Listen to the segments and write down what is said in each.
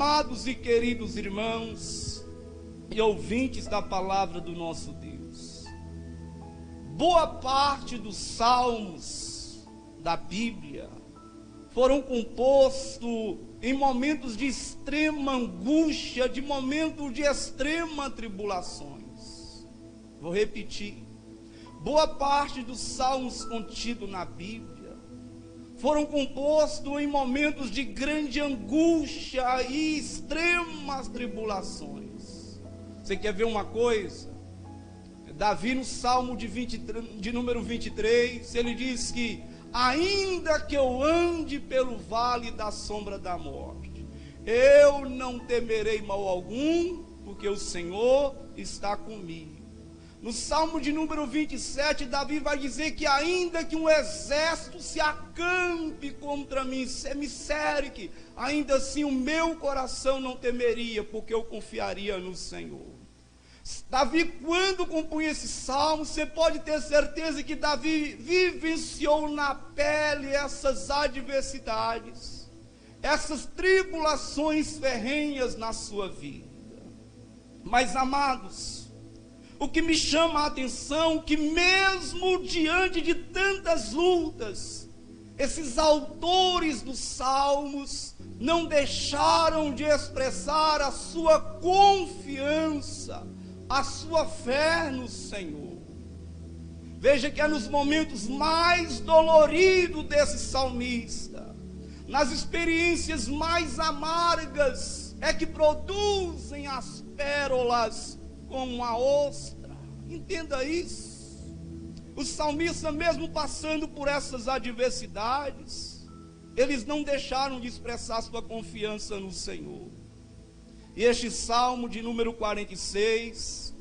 amados e queridos irmãos e ouvintes da palavra do nosso Deus, boa parte dos salmos da Bíblia foram compostos em momentos de extrema angústia, de momentos de extrema tribulações. Vou repetir. Boa parte dos salmos contidos na Bíblia foram compostos em momentos de grande angústia e extremas tribulações. Você quer ver uma coisa? Davi, no Salmo de número 23, ele diz que ainda que eu ande pelo vale da sombra da morte, eu não temerei mal algum, porque o Senhor está comigo. No Salmo de número 27, Davi vai dizer que ainda que um exército se acampe contra mim, se me cerque, ainda assim o meu coração não temeria, porque eu confiaria no Senhor. Davi, quando compunha esse salmo, você pode ter certeza que Davi vivenciou na pele essas adversidades, essas tribulações ferrenhas na sua vida. Mas, amados, o que me chama a atenção é que mesmo diante de tantas lutas, esses autores dos salmos não deixaram de expressar a sua confiança, a sua fé no Senhor. Veja que é nos momentos mais doloridos desse salmista, nas experiências mais amargas, é que produzem as pérolas como a ostra. Entenda isso. Os salmistas, mesmo passando por essas adversidades, eles não deixaram de expressar sua confiança no Senhor. E este salmo de número 46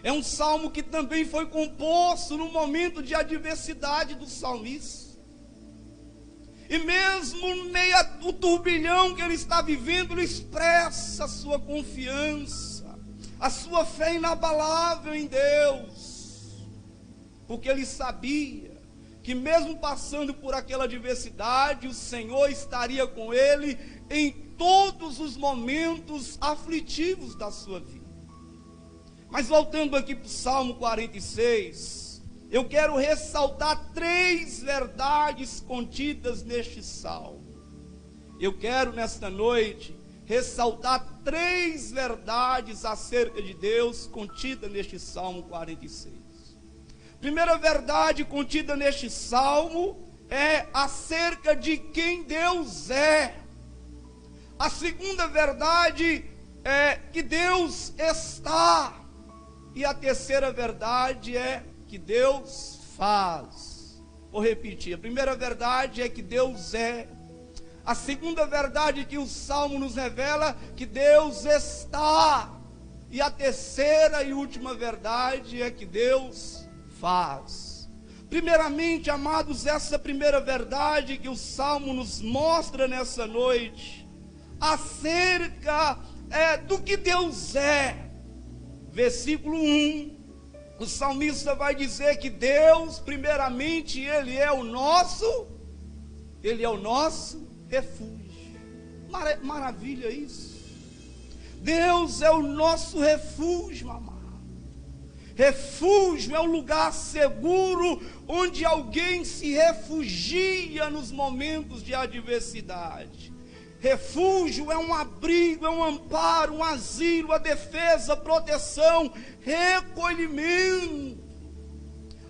é um salmo que também foi composto no momento de adversidade do salmista. E mesmo em meio ao turbilhão que ele está vivendo, ele expressa a sua confiança, a sua fé inabalável em Deus, porque ele sabia que mesmo passando por aquela adversidade, o Senhor estaria com ele em todos os momentos aflitivos da sua vida. Mas voltando aqui para o Salmo 46, eu quero ressaltar 3 verdades contidas neste salmo. Eu quero nesta noite ressaltar 3 verdades acerca de Deus contidas neste Salmo 46. Primeira verdade contida neste salmo é acerca de quem Deus é. A segunda verdade é que Deus está. E a terceira verdade é que Deus faz. Vou repetir. A primeira verdade é que Deus é. A segunda verdade que o Salmo nos revela, que Deus está. E a terceira e última verdade é que Deus faz. Primeiramente, amados, essa primeira verdade que o Salmo nos mostra nessa noite, acerca do que Deus é. Versículo 1, o salmista vai dizer que Deus, primeiramente, Ele é o nosso refúgio. Maravilha isso. Deus é o nosso refúgio, amado. Refúgio é um lugar seguro onde alguém se refugia nos momentos de adversidade. Refúgio é um abrigo, é um amparo, um asilo, a defesa, proteção, recolhimento.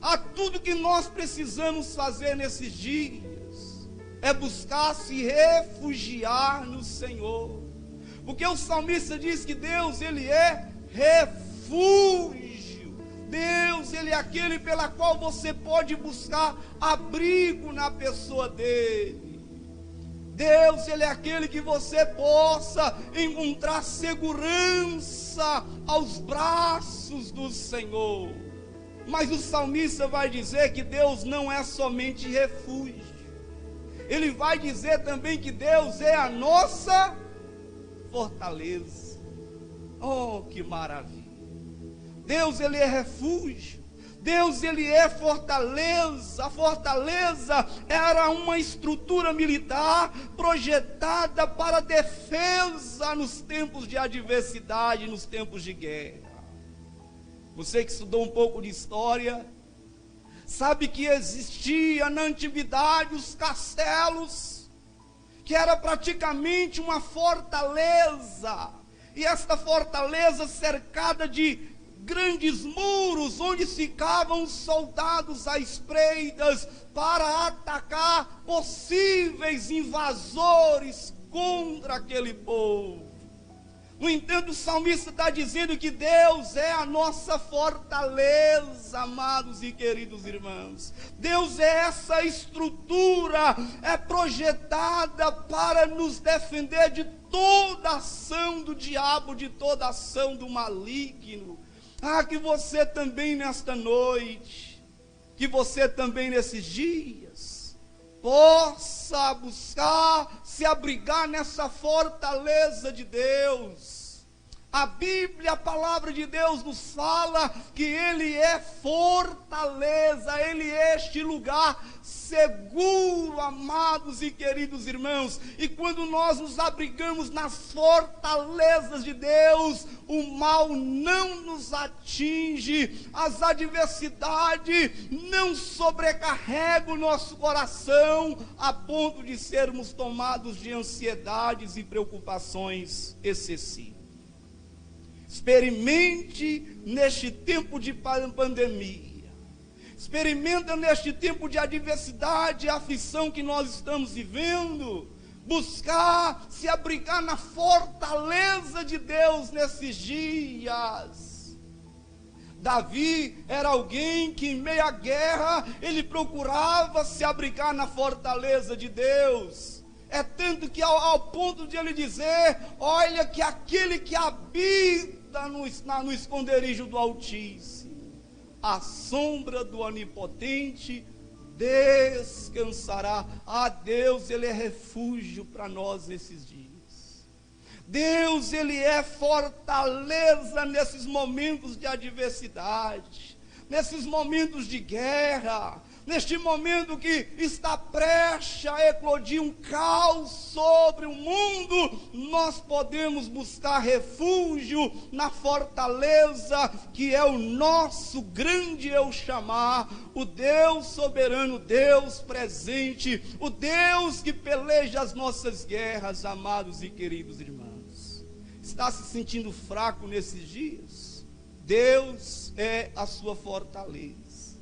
A tudo que nós precisamos fazer nesses dias é buscar se refugiar no Senhor. Porque o salmista diz que Deus, Ele é refúgio. Deus, Ele é aquele pela qual você pode buscar abrigo na pessoa dEle. Deus, Ele é aquele que você possa encontrar segurança aos braços do Senhor. Mas o salmista vai dizer que Deus não é somente refúgio. Ele vai dizer também que Deus é a nossa fortaleza. Oh, que maravilha! Deus, Ele é refúgio. Deus, ele é fortaleza. A fortaleza era uma estrutura militar projetada para defesa nos tempos de adversidade, nos tempos de guerra. Você que estudou um pouco de história, sabe que existia na antiguidade os castelos, que era praticamente uma fortaleza, e esta fortaleza cercada de grandes muros, onde ficavam soldados à espreitas para atacar possíveis invasores contra aquele povo. No entanto, o salmista está dizendo que Deus é a nossa fortaleza, amados e queridos irmãos. Deus é essa estrutura, é projetada para nos defender de toda ação do diabo, de toda ação do maligno. Que você também nesta noite, que você também nesses dias, possa buscar se abrigar nessa fortaleza de Deus. A Bíblia, a palavra de Deus nos fala que Ele é fortaleza, Ele é este lugar seguro, amados e queridos irmãos. E quando nós nos abrigamos nas fortalezas de Deus, o mal não nos atinge, as adversidades não sobrecarregam o nosso coração, a ponto de sermos tomados de ansiedades e preocupações excessivas. Experimente neste tempo de pandemia, experimenta neste tempo de adversidade e aflição que nós estamos vivendo, buscar se abrigar na fortaleza de Deus nesses dias. Davi era alguém que em meio à guerra, ele procurava se abrigar na fortaleza de Deus. É tanto que ao ponto de ele dizer, olha que aquele que habita no esconderijo do Altíssimo, a sombra do Onipotente descansará. Deus, Ele é refúgio para nós nesses dias. Deus, Ele é fortaleza nesses momentos de adversidade, nesses momentos de guerra, neste momento que está prestes a eclodir um caos sobre o mundo. Nós podemos buscar refúgio na fortaleza que é o nosso grande eu chamar, o Deus soberano, Deus presente, o Deus que peleja as nossas guerras, amados e queridos irmãos. Está se sentindo fraco nesses dias? Deus é a sua fortaleza.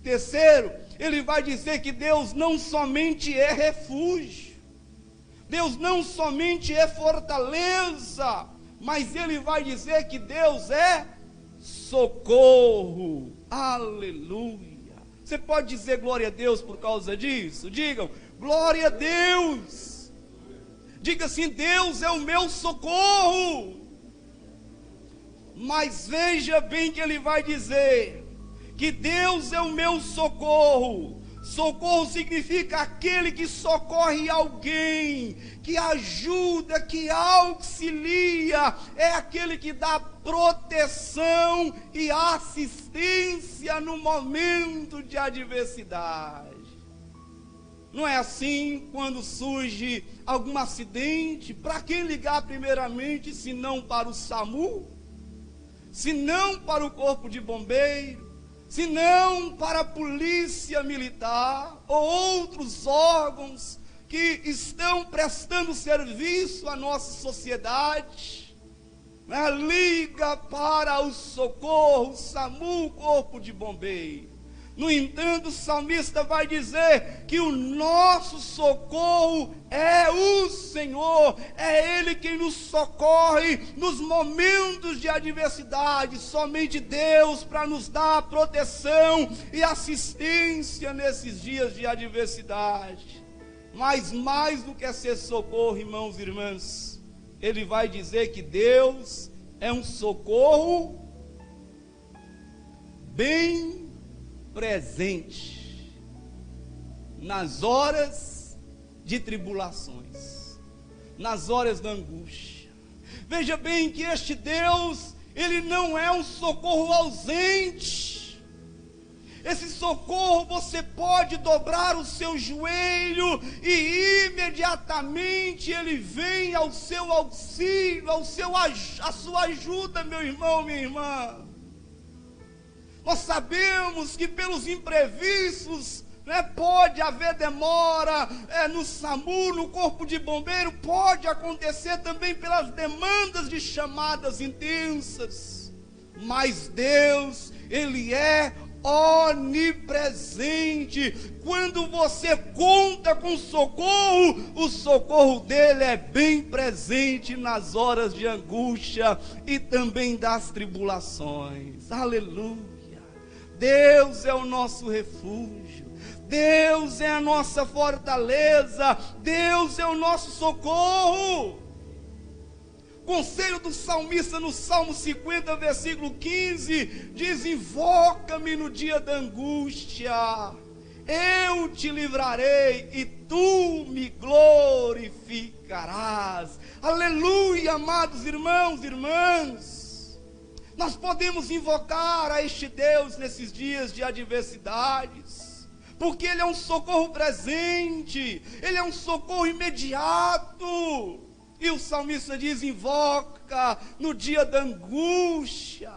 Terceiro, ele vai dizer que Deus não somente é refúgio, Deus não somente é fortaleza, mas ele vai dizer que Deus é socorro. Aleluia! Você pode dizer glória a Deus por causa disso? Digam, glória a Deus! Diga assim, Deus é o meu socorro. Mas veja bem que ele vai dizer que Deus é o meu socorro. Socorro significa aquele que socorre alguém, que ajuda, que auxilia, é aquele que dá proteção e assistência no momento de adversidade. Não é assim quando surge algum acidente? Para quem ligar primeiramente, se não para o SAMU, se não para o corpo de bombeiro, se não para a polícia militar ou outros órgãos que estão prestando serviço à nossa sociedade, liga para o socorro, o SAMU, corpo de bombeiro. No entanto, o salmista vai dizer que o nosso socorro é o Senhor, é Ele quem nos socorre nos momentos de adversidade. Somente Deus para nos dar proteção e assistência nesses dias de adversidade. Mas mais do que ser socorro, irmãos e irmãs, ele vai dizer que Deus é um socorro bem presente nas horas de tribulações, nas horas da angústia. Veja bem que este Deus, Ele não é um socorro ausente, Esse socorro você pode dobrar o seu joelho e imediatamente ele vem ao seu auxílio, a sua ajuda, meu irmão, minha irmã. Nós sabemos que pelos imprevistos, pode haver demora no SAMU, no corpo de bombeiro, pode acontecer também pelas demandas de chamadas intensas, mas Deus, Ele é onipresente. Quando você conta com socorro, o socorro dele é bem presente nas horas de angústia e também das tribulações. Aleluia! Deus é o nosso refúgio, Deus é a nossa fortaleza, Deus é o nosso socorro. Conselho do salmista no Salmo 50, versículo 15, diz: invoca-me no dia da angústia, eu te livrarei e tu me glorificarás. Aleluia, amados irmãos e irmãs. Nós podemos invocar a este Deus nesses dias de adversidades, porque Ele é um socorro presente, Ele é um socorro imediato. E o salmista diz: invoca no dia da angústia.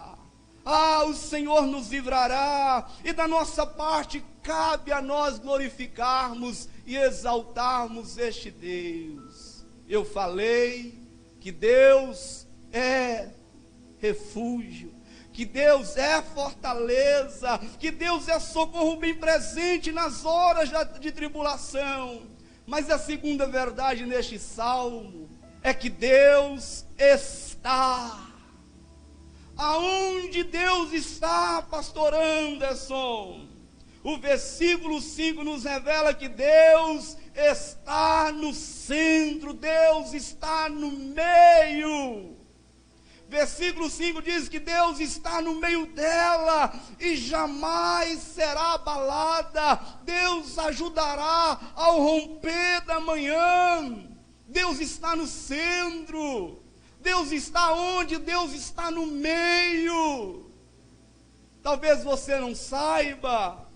O Senhor nos livrará, e da nossa parte cabe a nós glorificarmos e exaltarmos este Deus. Eu falei que Deus é refúgio, que Deus é fortaleza, que Deus é socorro bem presente nas horas de tribulação. Mas a segunda verdade neste salmo é que Deus está. Aonde Deus está, pastor Anderson? O versículo 5 nos revela que Deus está no centro, Deus está no meio. Versículo 5 diz que Deus está no meio dela e jamais será abalada. Deus ajudará ao romper da manhã. Deus está no centro. Deus está onde? Deus está no meio. Talvez você não saiba,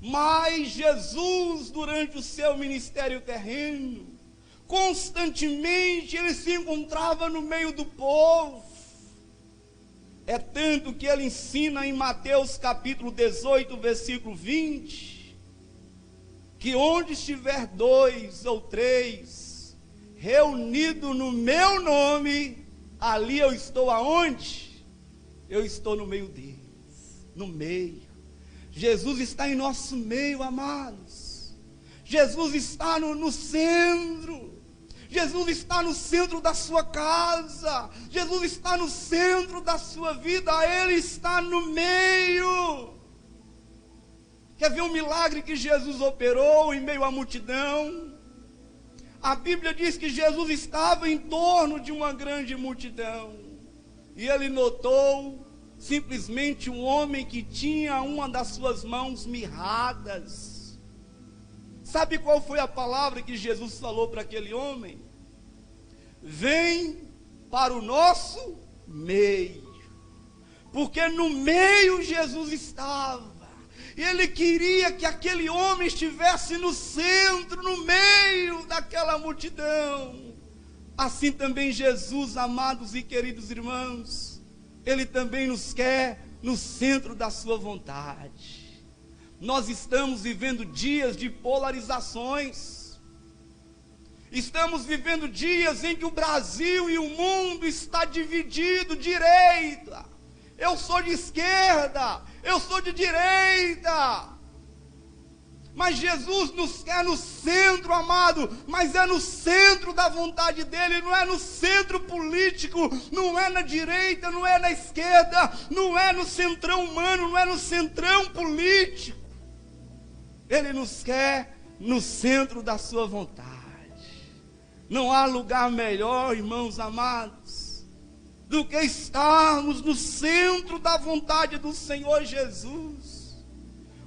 mas Jesus, durante o seu ministério terreno, constantemente ele se encontrava no meio do povo. É tanto que ele ensina em Mateus capítulo 18, versículo 20, que onde estiver 2 ou 3 reunido no meu nome, ali eu estou aonde? Eu estou no meio deles, no meio. Jesus está em nosso meio, amados. Jesus está no centro. Jesus está no centro da sua casa. Jesus está no centro da sua vida. Ele está no meio. Quer ver um milagre que Jesus operou em meio à multidão? A Bíblia diz que Jesus estava em torno de uma grande multidão, e ele notou simplesmente um homem que tinha uma das suas mãos mirradas. Sabe qual foi a palavra que Jesus falou para aquele homem? Vem para o nosso meio. Porque no meio Jesus estava. E ele queria que aquele homem estivesse no centro, no meio daquela multidão. Assim também Jesus, amados e queridos irmãos, Ele também nos quer no centro da sua vontade. Nós estamos vivendo dias de polarizações. Estamos vivendo dias em que o Brasil e o mundo está dividido, direita. Eu sou de esquerda, eu sou de direita. Mas Jesus nos quer no centro, amado, mas é no centro da vontade dEle, não é no centro político, não é na direita, não é na esquerda, não é no centrão humano, não é no centrão político. Ele nos quer no centro da sua vontade. Não há lugar melhor, irmãos amados, do que estarmos no centro da vontade do Senhor Jesus.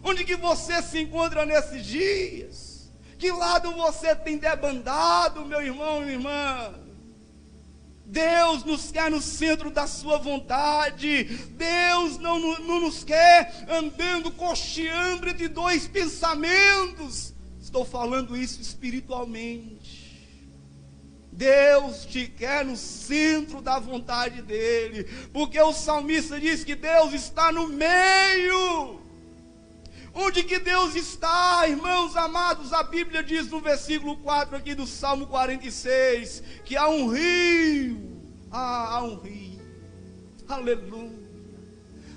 Onde que você se encontra nesses dias? Que lado você tem debandado, meu irmão e minha irmã? Deus nos quer no centro da sua vontade. Deus não nos quer andando, cocheando entre dois pensamentos. Estou falando isso espiritualmente. Deus te quer no centro da vontade dele, porque o salmista diz que Deus está no meio. Onde que Deus está, irmãos amados? A Bíblia diz no versículo 4 aqui do Salmo 46, que há um rio, há um rio, aleluia,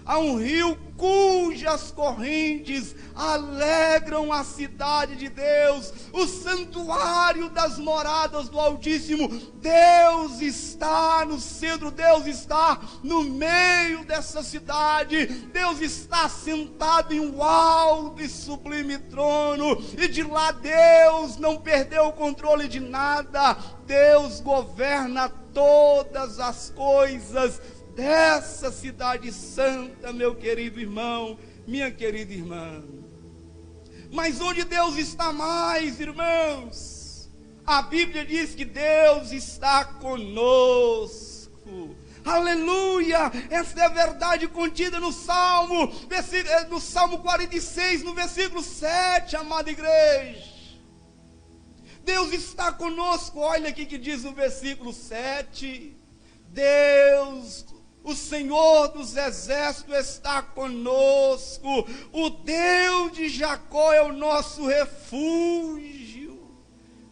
há um rio cujas correntes alegram a cidade de Deus, o santuário das moradas do Altíssimo. Deus está no centro, Deus está no meio dessa cidade, Deus está sentado em um alto e sublime trono, e de lá Deus não perdeu o controle de nada. Deus governa todas as coisas dessa cidade santa, meu querido irmão, minha querida irmã. Mas onde Deus está mais, irmãos? A Bíblia diz que Deus está conosco. Aleluia! Essa é a verdade contida no Salmo 46, no versículo 7, amada igreja. Deus está conosco. Olha aqui que diz no versículo 7. Deus, o Senhor dos exércitos está conosco, o Deus de Jacó é o nosso refúgio.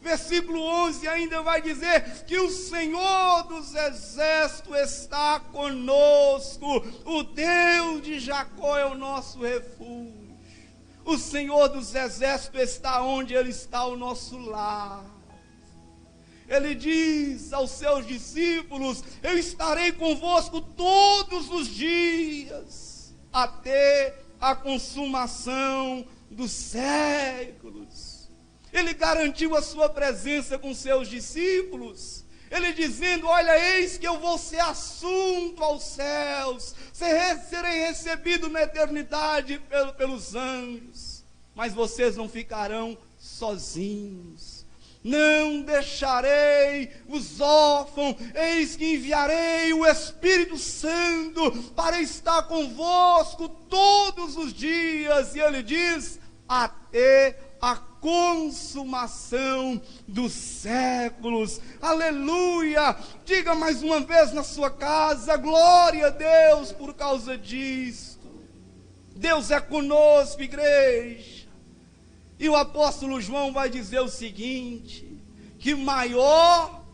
Versículo 11 ainda vai dizer que o Senhor dos exércitos está conosco, o Deus de Jacó é o nosso refúgio. O Senhor dos exércitos está onde Ele está, ao nosso lar. Ele diz aos seus discípulos: eu estarei convosco todos os dias, até a consumação dos séculos. Ele garantiu a sua presença com seus discípulos, ele dizendo: olha, eis que eu vou ser assunto aos céus, serei recebido na eternidade pelos anjos, mas vocês não ficarão sozinhos. Não deixarei os órfãos, eis que enviarei o Espírito Santo para estar convosco todos os dias. E ele diz: até a consumação dos séculos. Aleluia! Diga mais uma vez na sua casa: glória a Deus por causa disto. Deus é conosco, igreja. E o apóstolo João vai dizer o seguinte: que maior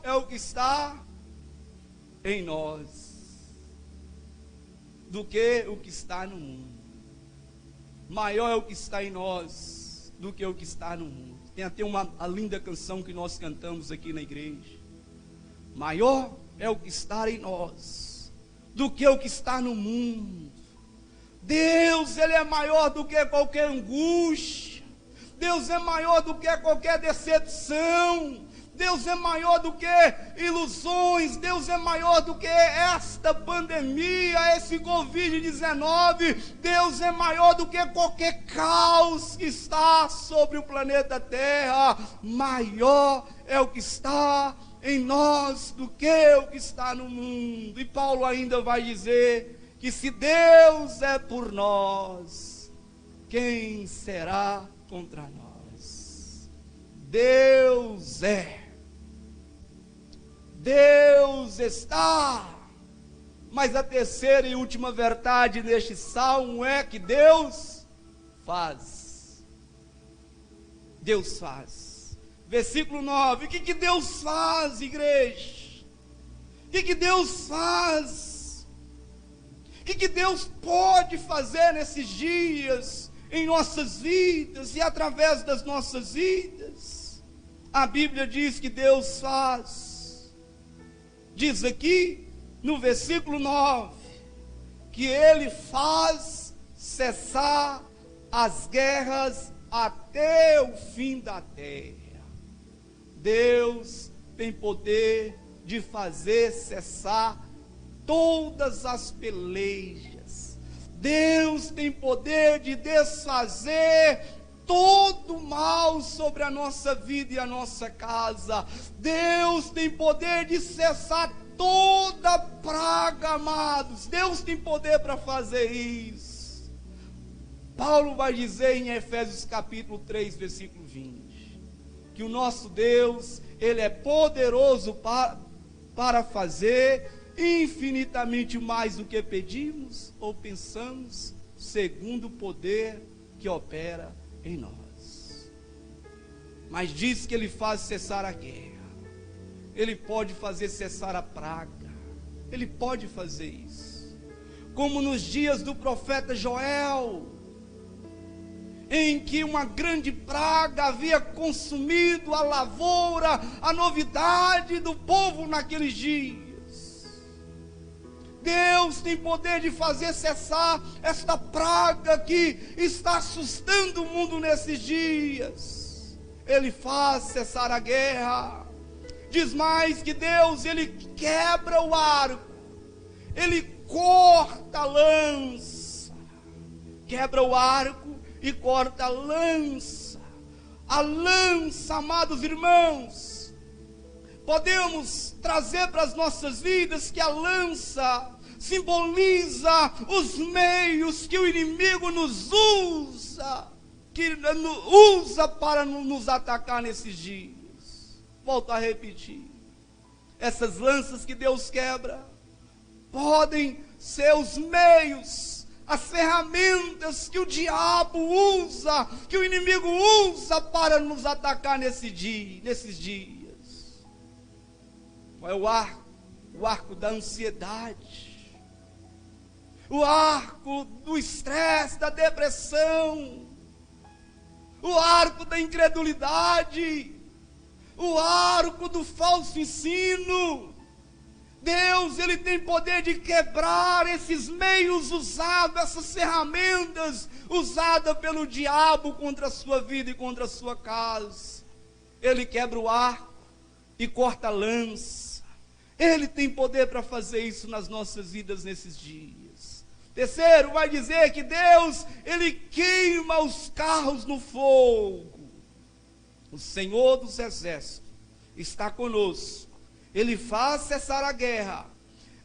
é o que está em nós do que o que está no mundo. Maior é o que está em nós do que o que está no mundo. Tem até uma linda canção que nós cantamos aqui na igreja. Maior é o que está em nós do que o que está no mundo. Deus, Ele é maior do que qualquer angústia. Deus é maior do que qualquer decepção. Deus é maior do que ilusões. Deus é maior do que esta pandemia, esse Covid-19. Deus é maior do que qualquer caos que está sobre o planeta Terra. Maior é o que está em nós do que o que está no mundo. E Paulo ainda vai dizer que se Deus é por nós, quem será contra nós? Deus é. Deus está. Mas a terceira e última verdade neste salmo é que Deus faz. Deus faz. Versículo 9. O que Deus faz, igreja? O que Deus faz? O que Deus pode fazer nesses dias, em nossas vidas e através das nossas vidas? A Bíblia diz que Deus faz. Diz aqui no versículo 9, que Ele faz cessar as guerras até o fim da terra. Deus tem poder de fazer cessar todas as pelejas. Deus tem poder de desfazer todo mal sobre a nossa vida e a nossa casa. Deus tem poder de cessar toda praga, amados. Deus tem poder para fazer isso. Paulo vai dizer em Efésios capítulo 3, versículo 20, que o nosso Deus, Ele é poderoso para fazer infinitamente mais do que pedimos ou pensamos, segundo o poder que opera em nós. Mas diz que Ele faz cessar a guerra, Ele pode fazer cessar a praga, Ele pode fazer isso, como nos dias do profeta Joel, em que uma grande praga havia consumido a lavoura, a novidade do povo naqueles dias. Deus tem poder de fazer cessar esta praga que está assustando o mundo nesses dias. Ele faz cessar a guerra. Diz mais que Deus, Ele quebra o arco, Ele corta a lança, quebra o arco e corta a lança. A lança, amados irmãos, podemos trazer para as nossas vidas que a lança simboliza os meios que o inimigo nos usa, para nos atacar nesses dias. Volto a repetir, essas lanças que Deus quebra podem ser os meios, as ferramentas que o diabo usa, que o inimigo usa para nos atacar nesses dias. Qual é o arco? O arco da ansiedade, o arco do estresse, da depressão, o arco da incredulidade, o arco do falso ensino. Deus, Ele tem poder de quebrar esses meios usados, essas ferramentas usadas pelo diabo contra a sua vida e contra a sua casa. Ele quebra o arco e corta a lança. Ele tem poder para fazer isso nas nossas vidas nesses dias. Terceiro, vai dizer que Deus, Ele queima os carros no fogo. O Senhor dos Exércitos está conosco. Ele faz cessar a guerra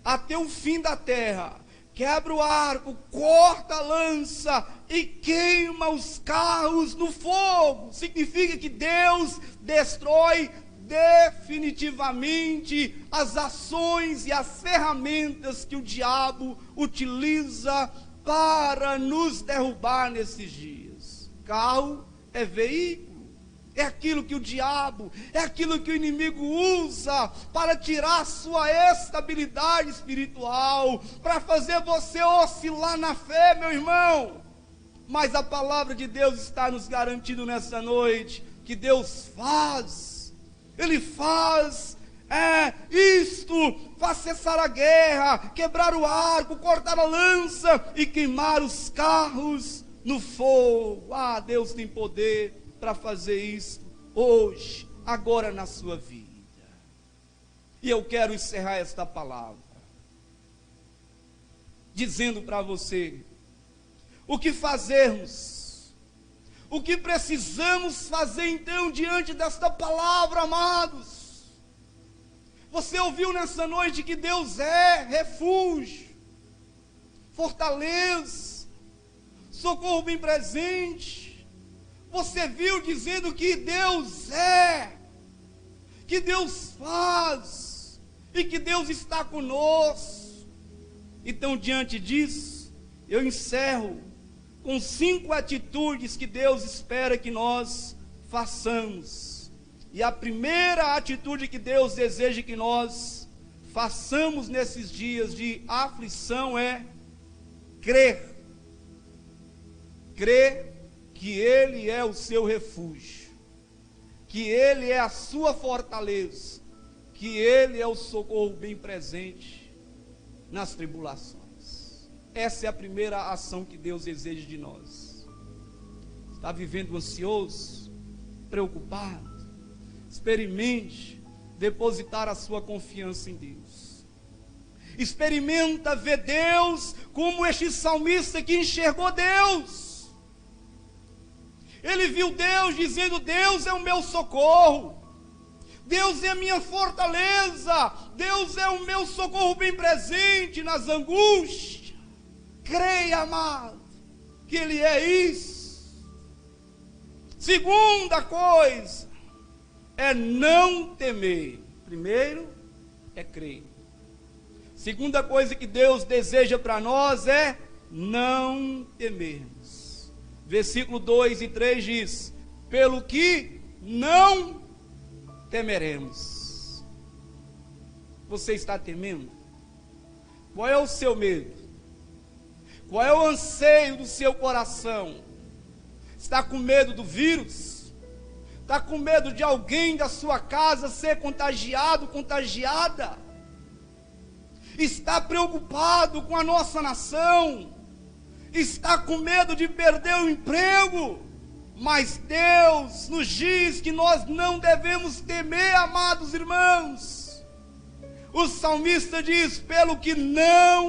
até o fim da terra, quebra o arco, corta a lança e queima os carros no fogo. Significa que Deus destrói definitivamente as ações e as ferramentas que o diabo utiliza para nos derrubar nesses dias. Carro é veículo. É aquilo que o diabo, é aquilo que o inimigo usa para tirar sua estabilidade espiritual, para fazer você oscilar na fé, meu irmão. Mas a palavra de Deus está nos garantindo nessa noite que Deus faz, Ele faz faz cessar a guerra, quebrar o arco, cortar a lança e queimar os carros no fogo. Ah, Deus tem poder para fazer isso hoje, agora na sua vida. E eu quero encerrar esta palavra dizendo para você o que fazermos, o que precisamos fazer então diante desta palavra, amados. Você ouviu nessa noite que Deus é refúgio, fortaleza, socorro bem presente. Você viu dizendo que Deus é, que Deus faz, e que Deus está conosco. Então, diante disso, eu encerro com 5 atitudes que Deus espera que nós façamos. E a primeira atitude que Deus deseja que nós façamos nesses dias de aflição é crer. Crer que Ele é o seu refúgio, que Ele é a sua fortaleza, que Ele é o socorro bem presente nas tribulações. Essa é a primeira ação que Deus deseja de nós. Está vivendo ansioso, preocupado? Experimente depositar a sua confiança em Deus. Experimenta ver Deus como este salmista que enxergou Deus. Ele viu Deus dizendo: Deus é o meu socorro, Deus é a minha fortaleza, Deus é o meu socorro bem presente nas angústias. Creia, amado, que Ele é isso. Segunda coisa é não temer. Primeiro é crer. Segunda coisa que Deus deseja para nós é não temermos. Versículo 2 e 3 diz: pelo que não temeremos. Você está temendo? Qual é o seu medo? Qual é o anseio do seu coração? Está com medo do vírus? Está com medo de alguém da sua casa ser contagiado, contagiada? Está preocupado com a nossa nação? Está com medo de perder o emprego? Mas Deus nos diz que nós não devemos temer, amados irmãos. O salmista diz: pelo que não